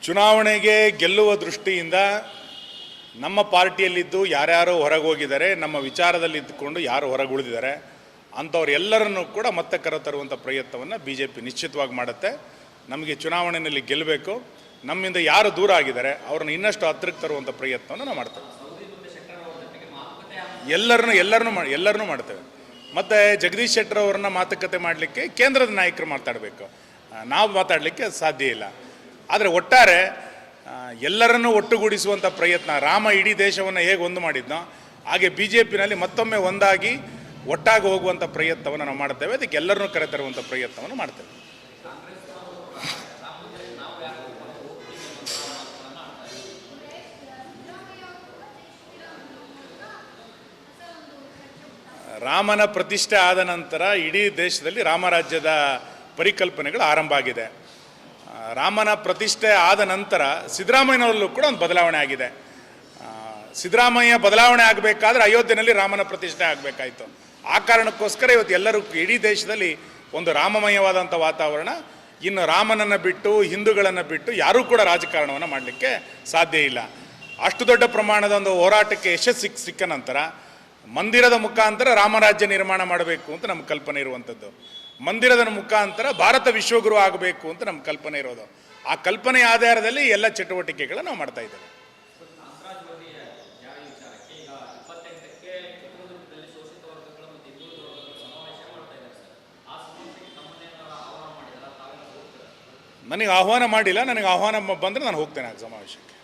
ಚುನಾವಣೆಗೆ ಗೆಲ್ಲುವ ದೃಷ್ಟಿಯಿಂದ ನಮ್ಮ ಪಾರ್ಟಿಯಲ್ಲಿದ್ದು ಯಾರ್ಯಾರು ಹೊರಗೆ ಹೋಗಿದ್ದಾರೆ, ನಮ್ಮ ವಿಚಾರದಲ್ಲಿ ಇದ್ದುಕೊಂಡು ಯಾರು ಹೊರಗೆ ಉಳಿದಿದ್ದಾರೆ ಅಂಥವ್ರೆಲ್ಲರನ್ನೂ ಕೂಡ ಮತ್ತೆ ಕರೆತರುವಂಥ ಪ್ರಯತ್ನವನ್ನು BJP ನಿಶ್ಚಿತವಾಗಿ ಮಾಡುತ್ತೆ. ನಮಗೆ ಚುನಾವಣೆಯಲ್ಲಿ ಗೆಲ್ಲಬೇಕು, ನಮ್ಮಿಂದ ಯಾರು ದೂರ ಆಗಿದ್ದಾರೆ ಅವ್ರನ್ನ ಇನ್ನಷ್ಟು ಹತ್ತಿರಕ್ಕೆ ತರುವಂಥ ಪ್ರಯತ್ನವನ್ನು ನಾವು ಮಾಡ್ತೇವೆ. ಎಲ್ಲರನ್ನೂ ಮಾಡ್ತೇವೆ. ಮತ್ತು ಜಗದೀಶ್ ಶೆಟ್ಟರ್ ಅವ್ರನ್ನ ಮಾತುಕತೆ ಮಾಡಲಿಕ್ಕೆ ಕೇಂದ್ರದ ನಾಯಕರು ಮಾತಾಡಬೇಕು, ನಾವು ಮಾತಾಡಲಿಕ್ಕೆ ಸಾಧ್ಯ ಇಲ್ಲ. ಆದರೆ ಒಟ್ಟಾರೆ ಎಲ್ಲರನ್ನೂ ಒಟ್ಟುಗೂಡಿಸುವಂಥ ಪ್ರಯತ್ನ, ರಾಮ ಇಡೀ ದೇಶವನ್ನು ಹೇಗೆ ಒಂದು ಮಾಡಿದ್ನೋ ಹಾಗೆ BJPನಲ್ಲಿ ಮತ್ತೊಮ್ಮೆ ಒಂದಾಗಿ ಒಟ್ಟಾಗಿ ಹೋಗುವಂಥ ಪ್ರಯತ್ನವನ್ನು ನಾವು ಮಾಡ್ತೇವೆ. ಅದಕ್ಕೆ ಎಲ್ಲರನ್ನೂ ಕರೆತರುವಂಥ ಪ್ರಯತ್ನವನ್ನು ಮಾಡ್ತೇವೆ. ರಾಮನ ಪ್ರತಿಷ್ಠೆ ಆದ ನಂತರ ಇಡೀ ದೇಶದಲ್ಲಿ ರಾಮರಾಜ್ಯದ ಪರಿಕಲ್ಪನೆಗಳು ಆರಂಭ ಆಗಿದೆ. ರಾಮನ ಪ್ರತಿಷ್ಠೆ ಆದ ನಂತರ ಸಿದ್ದರಾಮಯ್ಯನವರಲ್ಲೂ ಕೂಡ ಒಂದು ಬದಲಾವಣೆ ಆಗಿದೆ. ಸಿದ್ದರಾಮಯ್ಯ ಬದಲಾವಣೆ ಆಗಬೇಕಾದ್ರೆ ಅಯೋಧ್ಯೆಯಲ್ಲಿ ರಾಮನ ಪ್ರತಿಷ್ಠೆ ಆಗಬೇಕಾಯಿತು. ಆ ಕಾರಣಕ್ಕೋಸ್ಕರ ಇವತ್ತು ಎಲ್ಲರೂ ಇಡೀ ದೇಶದಲ್ಲಿ ಒಂದು ರಾಮಮಯವಾದಂಥ ವಾತಾವರಣ. ಇನ್ನು ರಾಮನನ್ನು ಬಿಟ್ಟು ಹಿಂದೂಗಳನ್ನು ಬಿಟ್ಟು ಯಾರೂ ಕೂಡ ರಾಜಕಾರಣವನ್ನು ಮಾಡಲಿಕ್ಕೆ ಸಾಧ್ಯ ಇಲ್ಲ. ಅಷ್ಟು ದೊಡ್ಡ ಪ್ರಮಾಣದ ಒಂದು ಹೋರಾಟಕ್ಕೆ ಯಶಸ್ಸು ಸಿಕ್ಕ ನಂತರ ಮಂದಿರದ ಮುಖಾಂತರ ರಾಮರಾಜ್ಯ ನಿರ್ಮಾಣ ಮಾಡಬೇಕು ಅಂತ ನಮ್ಮ ಕಲ್ಪನೆ ಇರುವಂಥದ್ದು. ಮಂದಿರದ ಮುಖಾಂತರ ಭಾರತ ವಿಶ್ವಗುರು ಆಗಬೇಕು ಅಂತ ನಮ್ಮ ಕಲ್ಪನೆ ಇರೋದು. ಆ ಕಲ್ಪನೆಯ ಆಧಾರದಲ್ಲಿ ಎಲ್ಲ ಚಟುವಟಿಕೆಗಳನ್ನು ನಾವು ಮಾಡ್ತಾ ಇದ್ದೇವೆ. ನನಗೆ ಆಹ್ವಾನ ಮಾಡಿಲ್ಲ. ನನಗೆ ಆಹ್ವಾನ ಬಂದರೆ ನಾನು ಹೋಗ್ತೇನೆ ಆ ಸಮಾವೇಶಕ್ಕೆ.